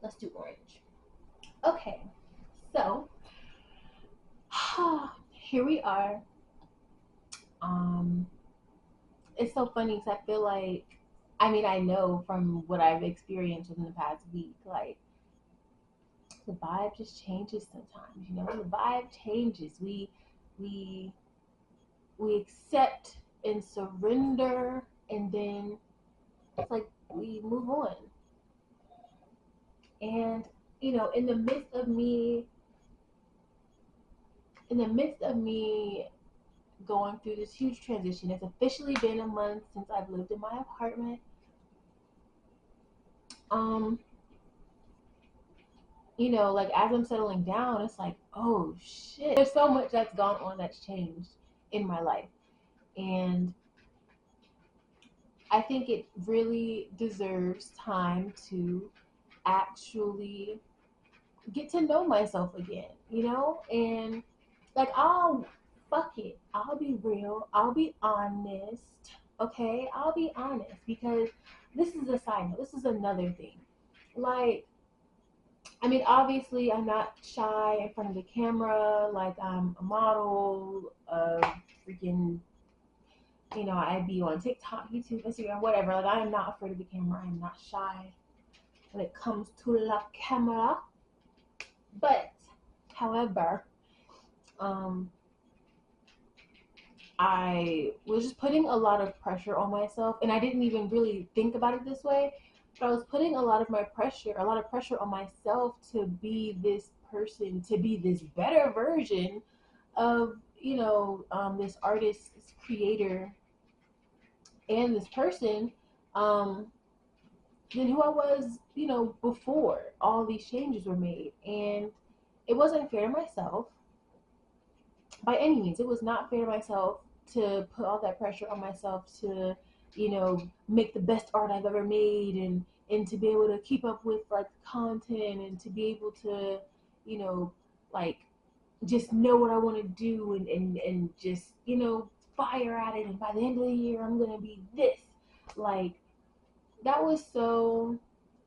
Let's do orange. Okay, so here we are. Um, it's so funny because I feel like, I mean, I know from what I've experienced within the past week, like the vibe just changes sometimes. You know, the vibe changes. We we accept and surrender, and then it's like we move on. And you know, in the midst of me going through this huge transition, it's officially been a month since I've lived in my apartment. Um, you know, like as I'm settling down, it's like, oh shit, there's so much that's gone on that's changed in my life. And I think it really deserves time to actually get to know myself again, you know? And like, fuck it. I'll be real. I'll be honest. Okay? I'll be honest because this is a side note. This is another thing. Like, I mean, obviously, I'm not shy in front of the camera. Like, I'm a model, freaking, you know, I'd be on TikTok, YouTube, Instagram, whatever. Like, I am not afraid of the camera. I'm not shy when it comes to la camera. But, however, um, I was just putting a lot of pressure on myself, and I didn't even really think about it this way. But I was putting a lot of pressure on myself to be this person, to be this better version of, you know, this artist, this creator, and this person, um, than who I was, you know, before all these changes were made. And it wasn't fair to myself by any means. It was not fair to myself to put all that pressure on myself to, you know, make the best art I've ever made, and to be able to keep up with like content, and to be able to, you know, like just know what I want to do, and just, you know, fire at it, and by the end of the year I'm gonna be this. Like, that was so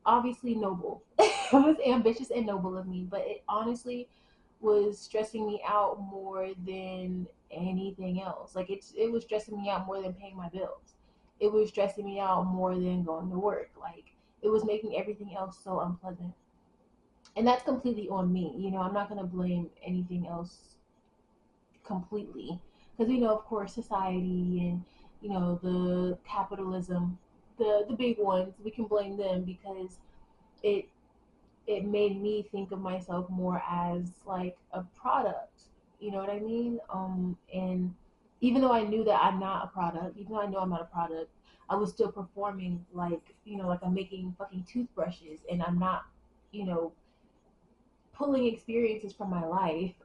obviously noble. It was ambitious and noble of me, but it honestly was stressing me out more than anything else. Like, it was stressing me out more than paying my bills. It was stressing me out more than going to work. Like, it was making everything else so unpleasant. And that's completely on me. You know, I'm not gonna blame anything else completely. Because we know, of course, society and, you know, the capitalism, the big ones, we can blame them because it it made me think of myself more as like a product. You know what I mean? And even though I knew that I'm not a product, even though I know I'm not a product, I was still performing like, you know, like I'm making fucking toothbrushes, and I'm not, you know, pulling experiences from my life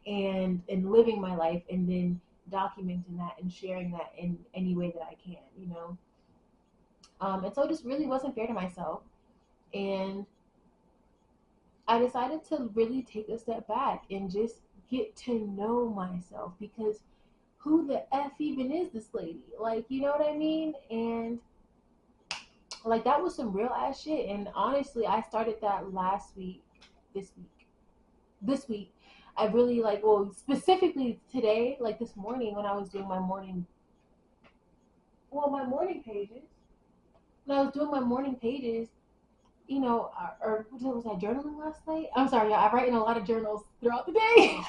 and living my life, and then documenting that and sharing that in any way that I can, you know. And so it just really wasn't fair to myself. And I decided to really take a step back and just get to know myself, because who the F even is this lady? Like, you know what I mean? And like, that was some real ass shit. And honestly, I started that last week, this week. This week. I really like, well, specifically today, like this morning when I was doing my morning, well, my morning pages. When I was doing my morning pages, you know, or was I journaling last night? I'm sorry, I write in a lot of journals throughout the day.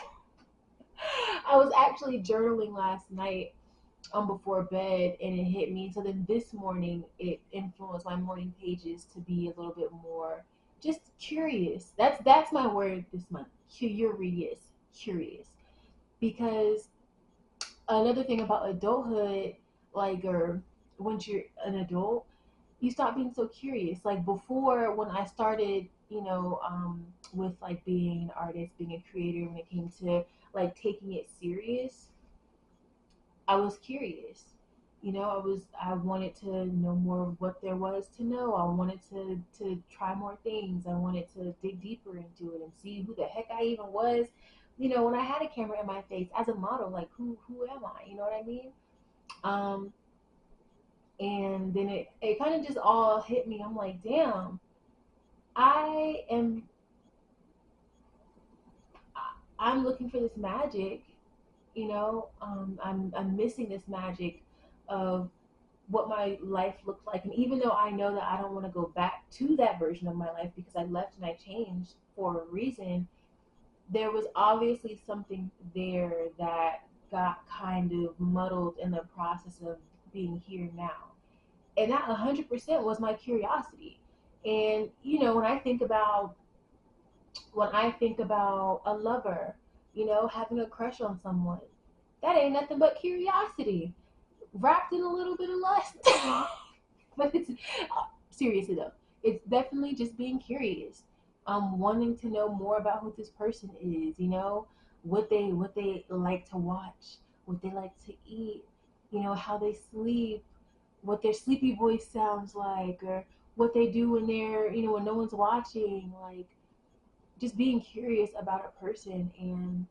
I was actually journaling last night before bed, and it hit me. So then this morning it influenced my morning pages to be a little bit more just curious. That's my word this month. Curious. Curious. Because another thing about adulthood, like, or once you're an adult, you stop being so curious. Like before, when I started, you know, with like being an artist, being a creator, when it came to like taking it serious, I was curious. You know, I wanted to know more of what there was to know. I wanted to try more things. I wanted to dig deeper into it and see who the heck I even was. You know, when I had a camera in my face as a model, like who am I? You know what I mean? Um, and then it kind of just all hit me. I'm like, damn, I am I'm looking for this magic, I'm missing this magic of what my life looked like. And even though I know that I don't want to go back to that version of my life because I left and I changed for a reason, there was obviously something there that got kind of muddled in the process of being here now. And that 100% was my curiosity. And when I think about a lover, having a crush on someone, that ain't nothing but curiosity wrapped in a little bit of lust. But it's seriously though, it's definitely just being curious, wanting to know more about who this person is. What they like to watch, what they like to eat, how they sleep, what their sleepy voice sounds like, or what they do when when no one's watching. Like, just being curious about a person. And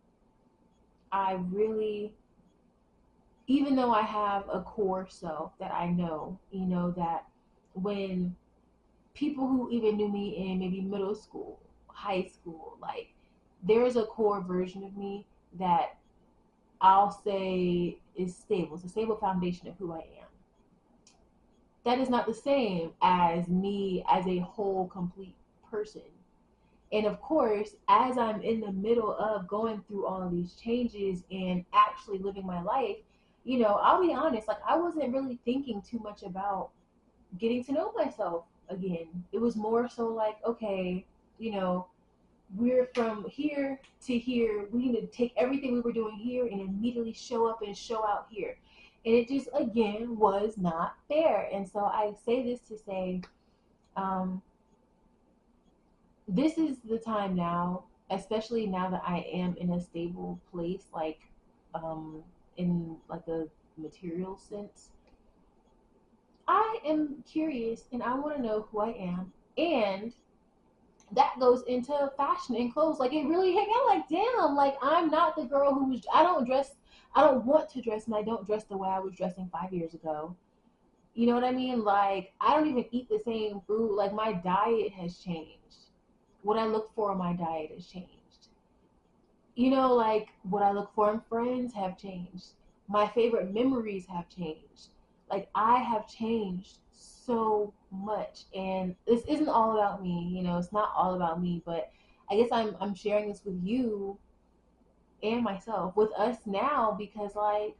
I really, even though I have a core self that I know, that when people who even knew me in maybe middle school, high school, like, there's a core version of me that I'll say is stable. It's a stable foundation of who I am. That is not the same as me as a whole, complete person. And of course, as I'm in the middle of going through all of these changes and actually living my life, I'll be honest, like, I wasn't really thinking too much about getting to know myself again. It was more so like, okay, you know, we're from here to here. We need to take everything we were doing here and immediately show up and show out here. And it just, again, was not fair. And so I say this to say, um, this is the time now, especially now that I am in a stable place, like, in like a material sense. I am curious and I want to know who I am. And that goes into fashion and clothes. Like, it really hit me. I'm like, damn, like, I'm not the girl who's, I don't want to dress, and I don't dress the way I was dressing 5 years ago. You know what I mean? Like, I don't even eat the same food. Like, my diet has changed. What I look for in my diet has changed. Like, what I look for in friends have changed. My favorite memories have changed. Like, I have changed so much. And this isn't all about me, it's not all about me, but I guess I'm sharing this with you and myself, with us now, because, like,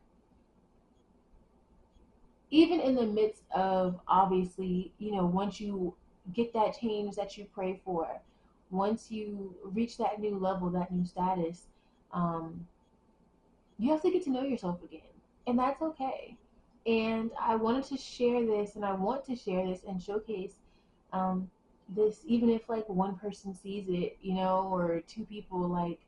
even in the midst of, obviously, once you get that change that you pray for, once you reach that new level, that new status, um, you have to get to know yourself again. And that's okay. And I wanted to share this, and I want to share this and showcase, um, this, even if like one person sees it, or two people. Like,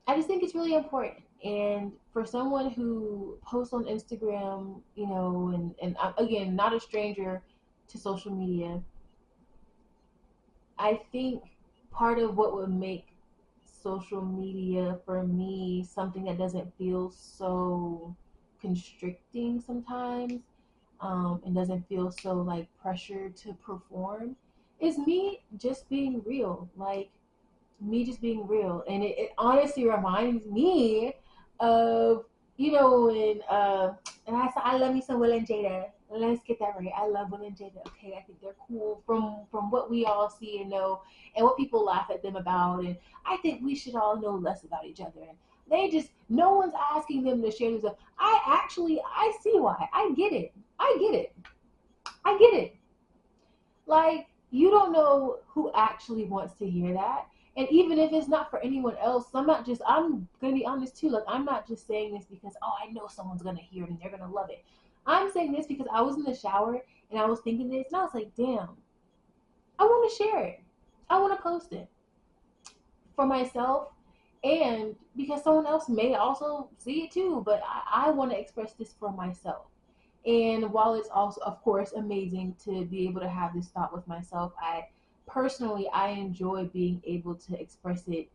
I just think it's really important. And for someone who posts on Instagram, and I'm, again, not a stranger to social media, I think part of what would make social media for me something that doesn't feel so constricting sometimes, and doesn't feel so like pressure to perform, is me just being real. Like, me just being real. And it honestly reminds me of, when and I love me some Will and Jada. Let's get that right. I love Will and Jada. Okay, I think they're cool from what we all see and know, and what people laugh at them about. And I think we should all know less about each other. And they just, no one's asking them to share this stuff. I see why. I get it. I get it. I get it. Like, you don't know who actually wants to hear that. And even if it's not for anyone else, I'm gonna be honest too. Like, I'm not just saying this because, oh, I know someone's gonna hear it and they're gonna love it. I'm saying this because I was in the shower and I was thinking this, and I was like, damn, I want to share it. I want to post it for myself, and because someone else may also see it too. But I want to express this for myself. And while it's also, of course, amazing to be able to have this thought with myself, I enjoy being able to express it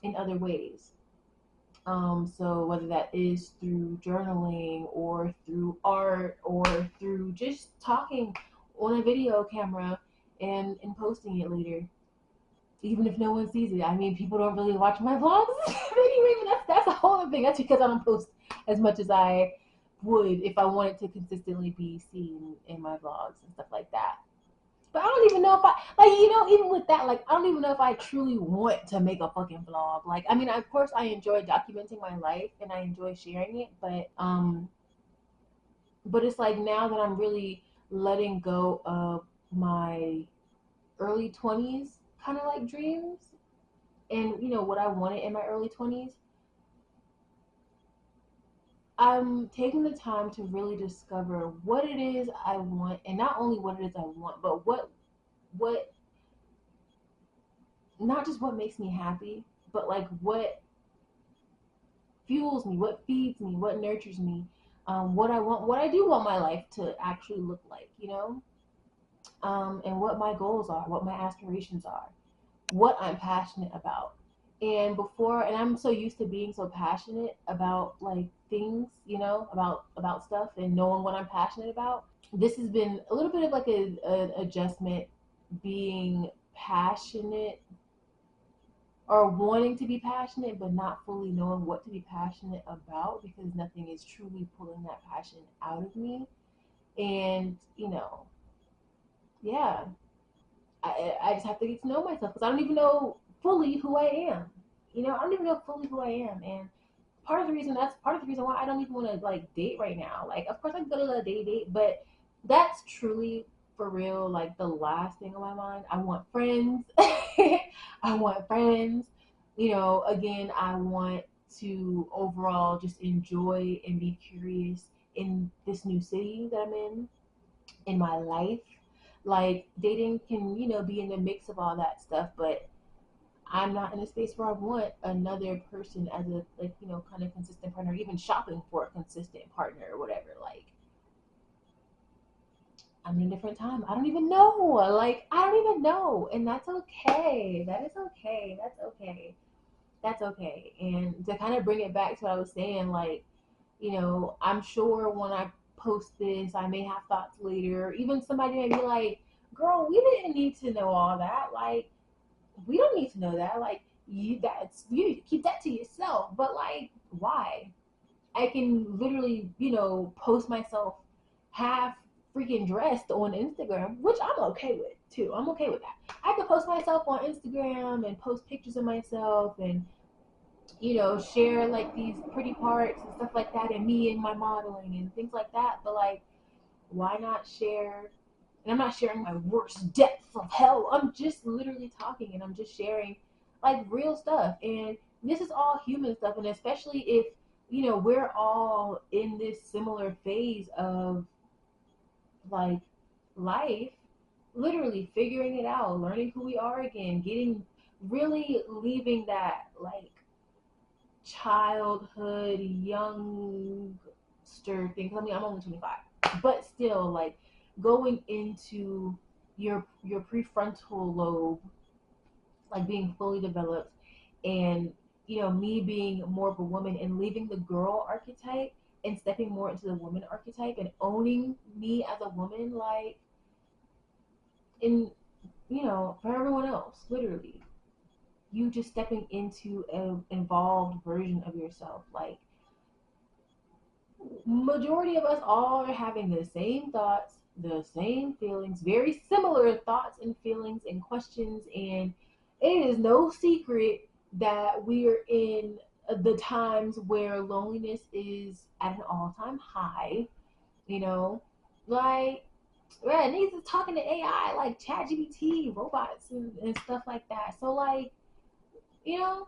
in other ways. So whether that is through journaling, or through art, or through just talking on a video camera, and posting it later, even if no one sees it. I mean, people don't really watch my vlogs anyway, but that's a whole other thing. That's because I don't post as much as I would if I wanted to consistently be seen in my vlogs and stuff like that. But I don't even know if I like, even with that, like I don't even know if I truly want to make a fucking vlog. Like, I mean, of course I enjoy documenting my life and I enjoy sharing it, but it's like now that I'm really letting go of my early 20s kind of like dreams and what I wanted in my early 20s, I'm taking the time to really discover what it is I want, and not only what it is I want, but what not just what makes me happy, but like what fuels me, what feeds me, what nurtures me, what I want, what I do want my life to actually look like, and what my goals are, what my aspirations are, what I'm passionate about. And I'm so used to being so passionate about like things, about stuff and knowing what I'm passionate about. This has been a little bit of like a adjustment, being passionate or wanting to be passionate but not fully knowing what to be passionate about because nothing is truly pulling that passion out of me. And yeah, I just have to get to know myself because I don't even know fully who I am. I don't even know fully who I am. And that's part of the reason why I don't even want to like date right now. Like, of course, I can go to a date, but that's truly for real like the last thing on my mind. I want friends. I want friends. Again, I want to overall just enjoy and be curious in this new city that I'm in my life. Like dating can, be in the mix of all that stuff, but I'm not in a space where I want another person as a like, kind of consistent partner, even shopping for a consistent partner or whatever. Like I'm in a different time. I don't even know. Like I don't even know. And that's okay. That is okay. That's okay. That's okay. And to kind of bring it back to what I was saying, like, I'm sure when I post this, I may have thoughts later. Even somebody may be like, girl, we didn't need to know all that. Like, we don't need to know that. Like, you need to keep that to yourself. But like, why? I can literally, post myself half freaking dressed on Instagram, which I'm okay with too. I'm okay with that. I could post myself on Instagram and post pictures of myself and share like these pretty parts and stuff like that, and me and my modeling and things like that. But like, why not share? And I'm not sharing my worst depths of hell. I'm just literally talking and I'm just sharing like real stuff. And this is all human stuff. And especially if, we're all in this similar phase of like life, literally figuring it out, learning who we are again, getting really leaving that like childhood youngster thing. I mean, I'm only 25, but still, like going into your prefrontal lobe, like being fully developed, and me being more of a woman and leaving the girl archetype and stepping more into the woman archetype and owning me as a woman, like in for everyone else, literally you just stepping into an involved version of yourself. Like majority of us all are having the same thoughts, the same feelings, very similar thoughts and feelings and questions, and it is no secret that we are in the times where loneliness is at an all-time high, you know, like right, niggas is talking to AI like ChatGPT, robots and stuff like that. So like, you know,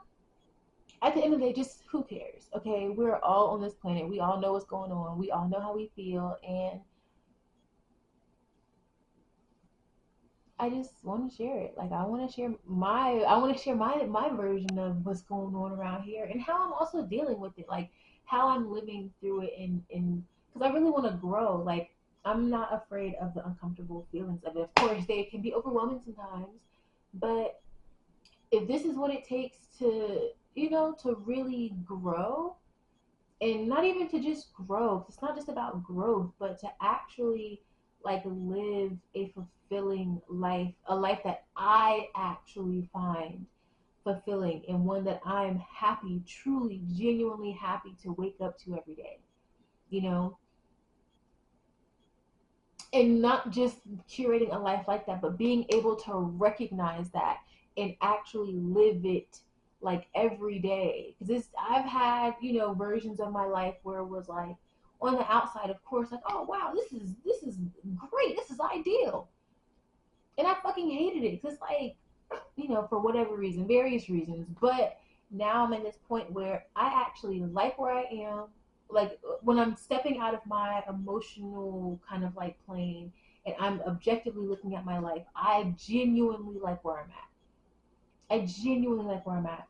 at the end of the day, just who cares? Okay, we're all on this planet. We all know what's going on. We all know how we feel, and I just want to share it. Like I want to share my version of what's going on around here and how I'm also dealing with it. Like how I'm living through it, and because I really want to grow. Like I'm not afraid of the uncomfortable feelings of it. Of course, they can be overwhelming sometimes, but if this is what it takes to to really grow, and not even to just grow, it's not just about growth, but to actually like live a fulfilling life, a life that I actually find fulfilling, and one that I'm happy, truly, genuinely happy to wake up to every day, you know? And not just curating a life like that, but being able to recognize that and actually live it like every day. Because I've had, versions of my life where it was like on the outside, of course, like, oh wow, this is great, this is ideal. And I fucking hated it. Cause it's like, for whatever reason, various reasons. But now I'm at this point where I actually like where I am. Like when I'm stepping out of my emotional kind of like plane and I'm objectively looking at my life, I genuinely like where I'm at. I genuinely like where I'm at.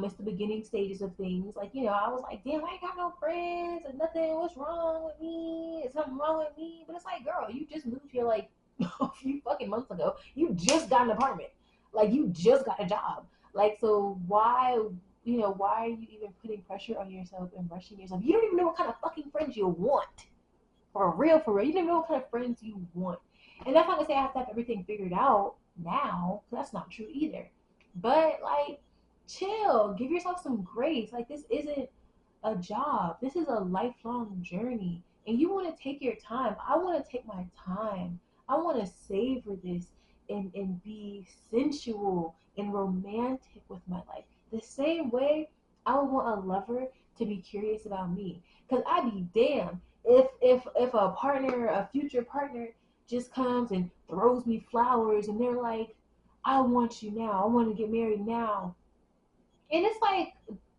It's the beginning stages of things. Like, I was like, damn, I ain't got no friends or nothing. What's wrong with me? Is something wrong with me? But it's like, girl, you just moved here like a few fucking months ago. You just got an apartment. Like, you just got a job. Like, so why are you even putting pressure on yourself and rushing yourself? You don't even know what kind of fucking friends you want. For real, for real. You don't even know what kind of friends you want. And that's not to say I have to have everything figured out now. That's not true either. But like, chill. Give yourself some grace. Like, this isn't a job. This is a lifelong journey. And you want to take your time. I want to take my time. I want to savor this and be sensual and romantic with my life. The same way I would want a lover to be curious about me. Cause I'd be damned if a partner, a future partner, just comes and throws me flowers and they're like, I want you now. I want to get married now. And it's like,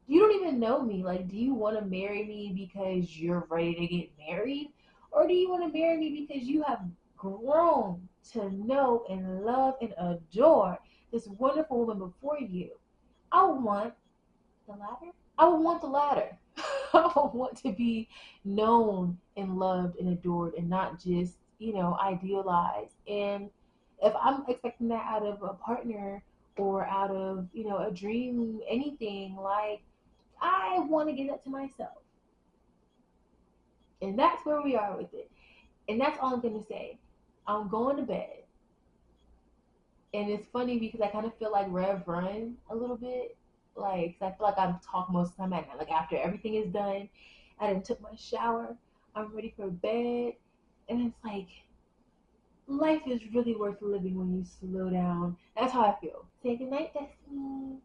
you don't even know me. Like, do you want to marry me because you're ready to get married? Or do you want to marry me because you have grown to know and love and adore this wonderful woman before you? I want the latter. I would want the latter. I would want to be known and loved and adored and not just, idealized. And if I'm expecting that out of a partner or out of, a dream, anything, like, I want to give that to myself. And that's where we are with it. And that's all I'm going to say. I'm going to bed. And it's funny because I kind of feel like Rev Run a little bit. Like, 'cause I feel like I'm talking most of the time at night. Like, after everything is done, I done took my shower, I'm ready for bed. And it's like, life is really worth living when you slow down. That's how I feel. Say goodnight, Destiny.